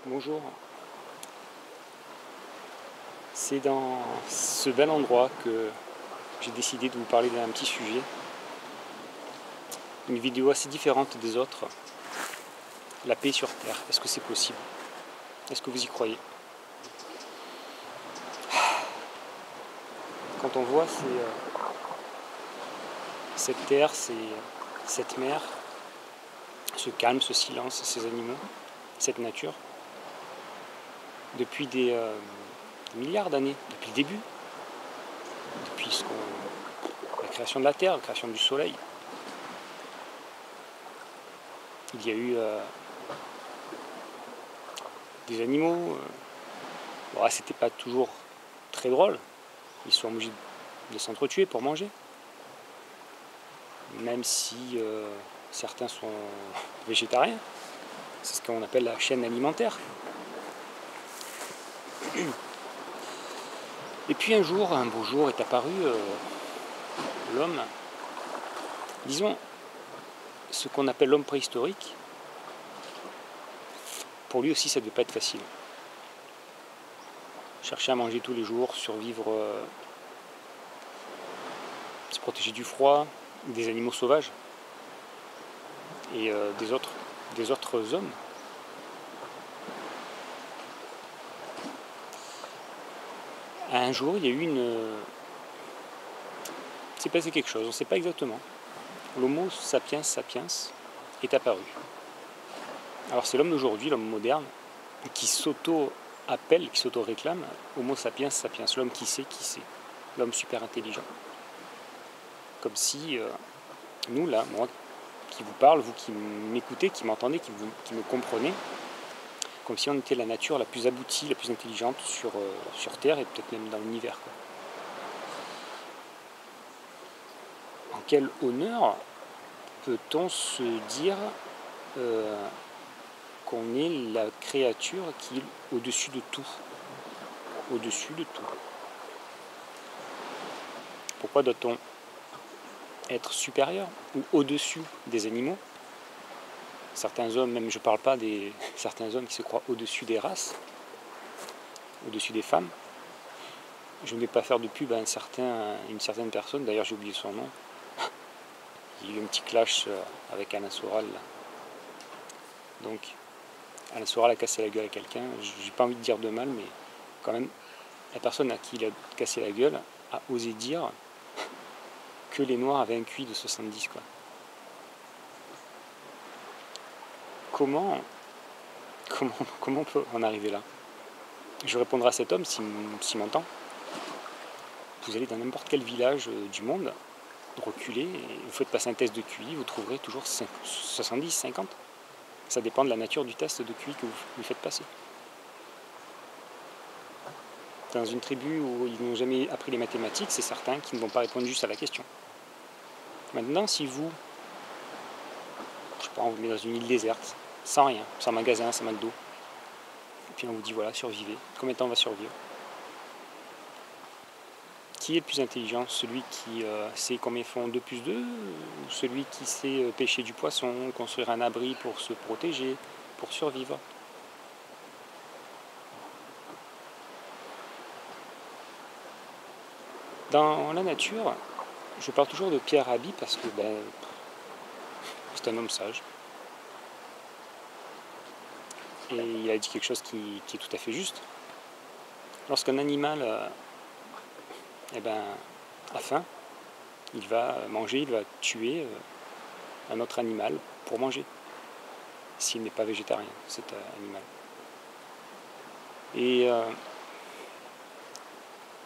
Bonjour, c'est dans ce bel endroit que j'ai décidé de vous parler d'un petit sujet, une vidéo assez différente des autres, la paix sur Terre. Est-ce que c'est possible? Est-ce que vous y croyez? Quand on voit cette terre, cette mer, ce calme, ce silence, ces animaux, cette nature, depuis des milliards d'années, depuis le début, depuis la création de la Terre, la création du Soleil, il y a eu des animaux. Bon, c'était pas toujours très drôle. Ils sont obligés de s'entretuer pour manger. Même si certains sont végétariens. C'est ce qu'on appelle la chaîne alimentaire. Et puis un beau jour est apparu l'homme, disons, ce qu'on appelle l'homme préhistorique. Pour lui aussi, ça ne devait pas être facile. Chercher à manger tous les jours, survivre, se protéger du froid, des animaux sauvages et des autres hommes. Un jour, il y a eu il s'est passé quelque chose, on ne sait pas exactement. L'homo sapiens sapiens est apparu. Alors c'est l'homme d'aujourd'hui, l'homme moderne, qui s'auto-appelle, qui s'auto-réclame Homo sapiens sapiens, l'homme qui sait, l'homme super intelligent. Comme si nous là, moi qui vous parle, vous qui m'écoutez, qui m'entendez, qui me comprenez, comme si on était la nature la plus aboutie, la plus intelligente sur Terre et peut-être même dans l'univers. En quel honneur peut-on se dire qu'on est la créature qui est au-dessus de tout? Au-dessus de tout. Pourquoi doit-on être supérieur ou au-dessus des animaux? Certains hommes, même je ne parle pas des certains hommes qui se croient au-dessus des races, au-dessus des femmes. Je ne vais pas faire de pub à une certaine personne, d'ailleurs j'ai oublié son nom. Il y a eu un petit clash avec Alain Soral. Donc Alain Soral a cassé la gueule à quelqu'un. J'ai pas envie de dire de mal, mais quand même, la personne à qui il a cassé la gueule a osé dire que les Noirs avaient un QI de 70, quoi. Comment on peut en arriver là? Je répondrai à cet homme s'il m'entend. Vous allez dans n'importe quel village du monde, reculez, et vous faites passer un test de QI, vous trouverez toujours 70, 50. Ça dépend de la nature du test de QI que vous faites passer. Dans une tribu où ils n'ont jamais appris les mathématiques, c'est certains qui ne vont pas répondre juste à la question. Maintenant, si vous, je sais pas, on vous met dans une île déserte, sans rien, sans magasin, sans McDo, et puis on vous dit voilà, survivez. Combien de temps on va survivre? Qui est le plus intelligent? Celui qui sait combien font 2 plus 2, ou celui qui sait pêcher du poisson, construire un abri pour se protéger, pour survivre? Dans la nature, je parle toujours de Pierre Rabhi parce que c'est un homme sage. Et il a dit quelque chose qui est tout à fait juste. Lorsqu'un animal a faim, il va manger, il va tuer un autre animal pour manger, s'il n'est pas végétarien, cet animal. Et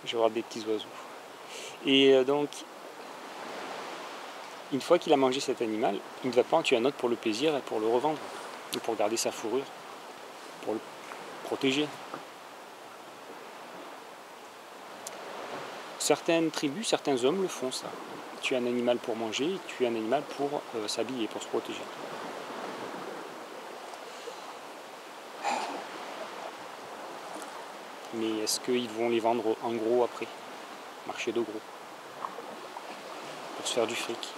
je vais voir des petits oiseaux. Et donc, une fois qu'il a mangé cet animal, il ne va pas en tuer un autre pour le plaisir et pour le revendre, ou pour garder sa fourrure, pour le protéger. Certaines tribus, certains hommes le font, ça. Tuer un animal pour manger, tuer un animal pour s'habiller, pour se protéger. Mais est-ce qu'ils vont les vendre en gros après? Marché de gros. Pour se faire du fric.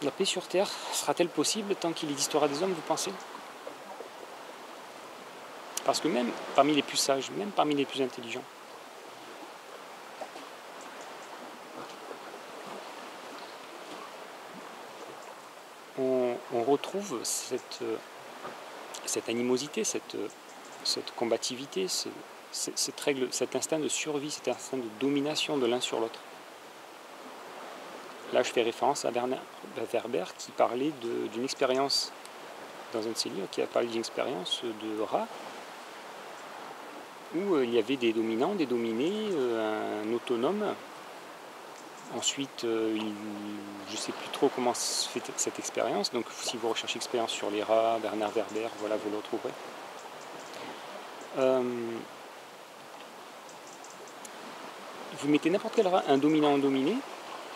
La paix sur Terre sera-t-elle possible tant qu'il existera des hommes, vous pensez? Parce que même parmi les plus sages, même parmi les plus intelligents, on retrouve cette animosité, cette combativité, cette règle, cet instinct de survie, cet instinct de domination de l'un sur l'autre. Là, je fais référence à Werber qui parlait d'une expérience, dans un de ses livres, qui a parlé d'une expérience de rat, où il y avait des dominants, des dominés, un autonome. Ensuite, je ne sais plus trop comment se fait cette expérience, donc si vous recherchez expérience sur les rats, Bernard Werber, voilà, vous le retrouverez. Vous mettez n'importe quel rat, un dominant, un dominé,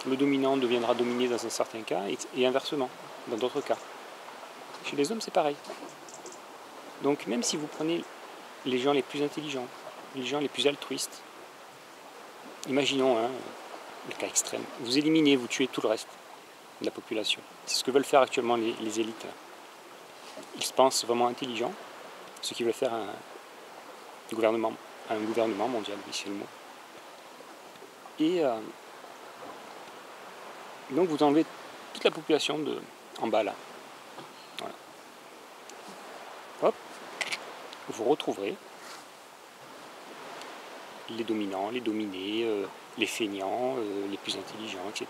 le dominant deviendra dominé dans un certain cas, et inversement, dans d'autres cas. Chez les hommes, c'est pareil. Donc même si vous prenez les gens les plus intelligents, les gens les plus altruistes, imaginons le cas extrême, vous éliminez, vous tuez tout le reste de la population. C'est ce que veulent faire actuellement les élites. Ils se pensent vraiment intelligents, ce qu'ils veulent faire un gouvernement mondial, oui, c'est le mot. Et donc vous enlevez toute la population en bas là. Voilà. Hop, vous retrouverez les dominants, les dominés, les feignants, les plus intelligents, etc.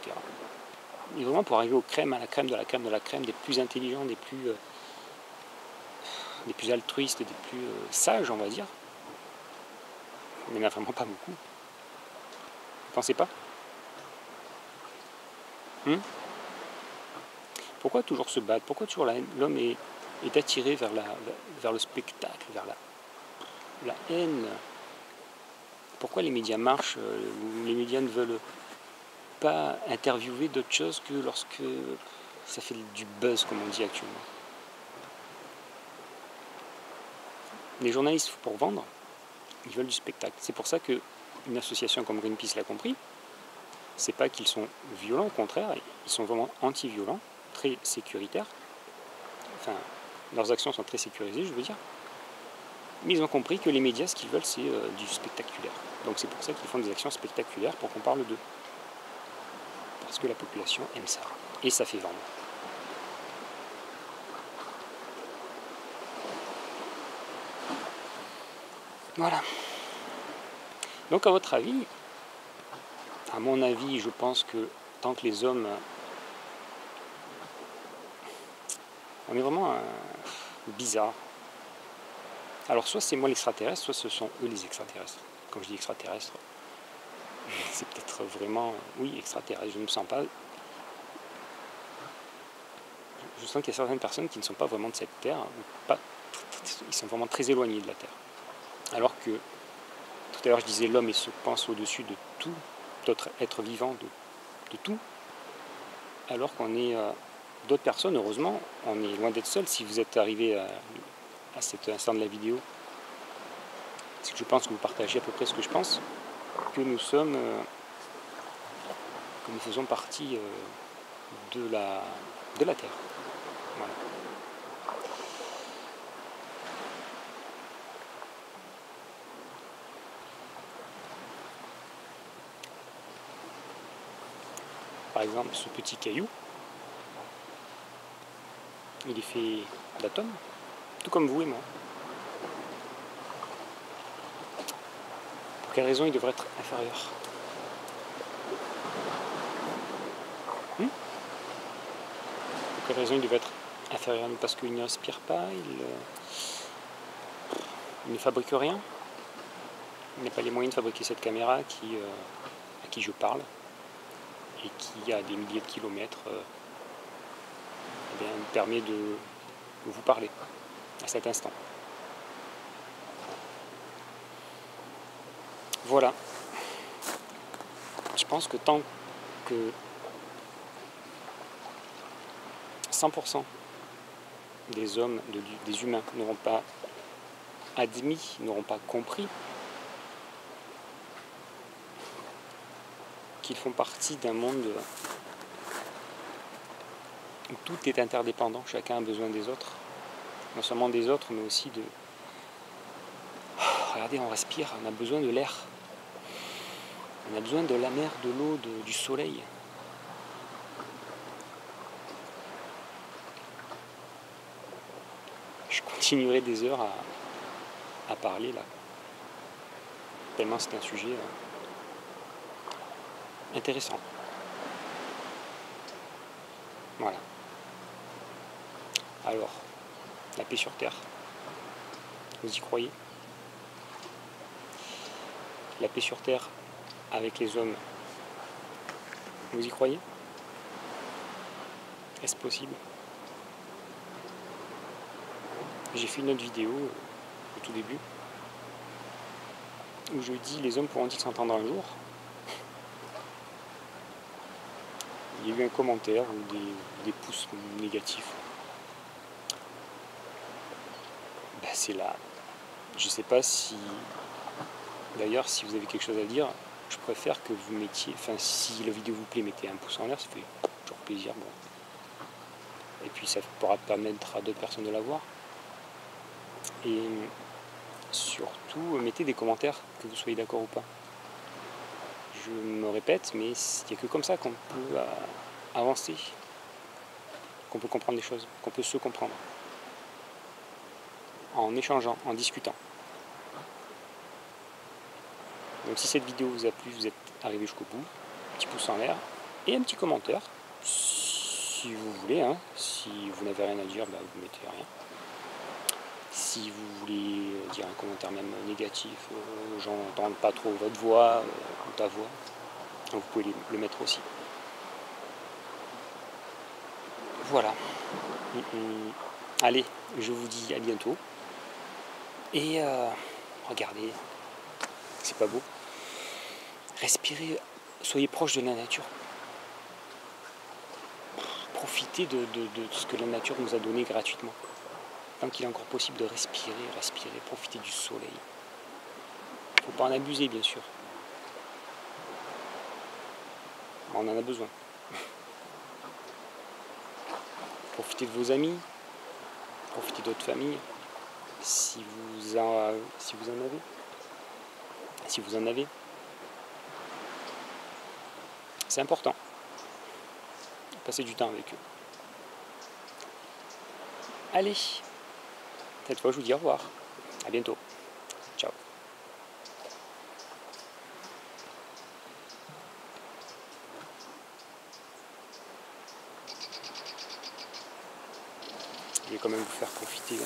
Et vraiment pour arriver aux crèmes, à la crème de la crème de la crème, des plus intelligents, des plus altruistes, des plus sages, on va dire. Il n'y en a vraiment pas beaucoup. Vous pensez pas? Pourquoi toujours se battre? Pourquoi toujours l'homme est attiré vers le spectacle, vers la haine? Pourquoi les médias marchent? Les médias ne veulent pas interviewer d'autre chose que lorsque ça fait du buzz, comme on dit actuellement. Les journalistes, pour vendre, ils veulent du spectacle. C'est pour ça qu'une association comme Greenpeace l'a compris. C'est pas qu'ils sont violents, au contraire, ils sont vraiment anti-violents, très sécuritaires. Enfin, leurs actions sont très sécurisées, je veux dire. Mais ils ont compris que les médias, ce qu'ils veulent, c'est du spectaculaire. Donc c'est pour ça qu'ils font des actions spectaculaires pour qu'on parle d'eux. Parce que la population aime ça. Et ça fait vendre. Voilà. Donc à votre avis, à mon avis, je pense que tant que les hommes... On est vraiment bizarre. Alors soit c'est moi l'extraterrestre, soit ce sont eux les extraterrestres. Quand je dis extraterrestre, c'est peut-être vraiment... Oui, extraterrestre, je ne me sens pas... Je sens qu'il y a certaines personnes qui ne sont pas vraiment de cette Terre. Ils sont vraiment très éloignés de la Terre. Alors que, tout à l'heure je disais, l'homme se pense au-dessus de tout, d'autres êtres vivants, de tout. Alors qu'on est... d'autres personnes, heureusement, on est loin d'être seul. Si vous êtes arrivé à cet instant de la vidéo, c'est que je pense que vous partagez à peu près ce que je pense, que nous sommes, que nous faisons partie de la Terre. Voilà. Par exemple, ce petit caillou, il est fait d'atomes, tout comme vous et moi. Pour quelle raison il devrait être inférieur? Pour quelle raison il devrait être inférieur à nous? Parce qu'il ne respire pas, il ne fabrique rien. Il n'a pas les moyens de fabriquer cette caméra à qui je parle et qui, à des milliers de kilomètres, me permet de vous parler à cet instant. Voilà. Je pense que tant que 100% des hommes, des humains n'auront pas admis, n'auront pas compris qu'ils font partie d'un monde où tout est interdépendant, chacun a besoin des autres, non seulement des autres, mais aussi de... Regardez, on respire, on a besoin de l'air, on a besoin de la mer, de l'eau, du soleil. Je continuerai des heures à parler là, tellement c'est un sujet intéressant. Voilà. Alors, la paix sur Terre, vous y croyez? La paix sur Terre avec les hommes, vous y croyez? Est-ce possible? J'ai fait une autre vidéo au tout début où je dis les hommes pourront-ils s'entendre un jour? Il y a eu un commentaire ou des pouces négatifs. Ben, c'est là. Je sais pas si... D'ailleurs, si vous avez quelque chose à dire, je préfère que vous mettiez... Enfin, si la vidéo vous plaît, mettez un pouce en l'air, ça fait toujours plaisir. Bon. Et puis ça pourra permettre à d'autres personnes de la voir. Et surtout, mettez des commentaires, que vous soyez d'accord ou pas. Je me répète, mais il n'y a que comme ça qu'on peut avancer, qu'on peut comprendre des choses, qu'on peut se comprendre. En échangeant, en discutant. Donc si cette vidéo vous a plu, vous êtes arrivé jusqu'au bout, petit pouce en l'air et un petit commentaire, si vous voulez. Hein. Si vous n'avez rien à dire, bah, vous mettez rien. Si vous voulez dire un commentaire même négatif, gens n'entendent pas trop votre voix ou ta voix, vous pouvez le mettre aussi. Voilà. Allez, je vous dis à bientôt. Et regardez, c'est pas beau. Respirez, soyez proche de la nature. Profitez de ce que la nature nous a donné gratuitement. Tant qu'il est encore possible de respirer, profitez du soleil. Il ne faut pas en abuser, bien sûr. On en a besoin. Profitez de vos amis, profitez de votre famille, si vous en avez. C'est important. Passez du temps avec eux. Allez, cette fois je vous dis au revoir. À bientôt. Ciao. Je vais quand même vous faire profiter de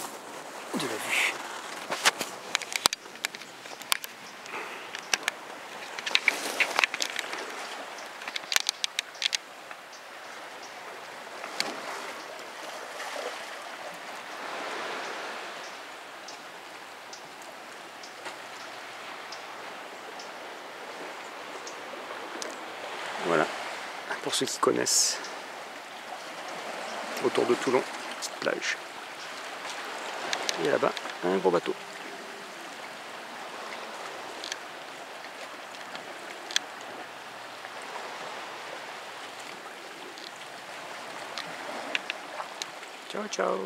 la vue. Voilà, pour ceux qui connaissent, autour de Toulon, petite plage. Et là-bas, un gros bateau. Ciao, ciao.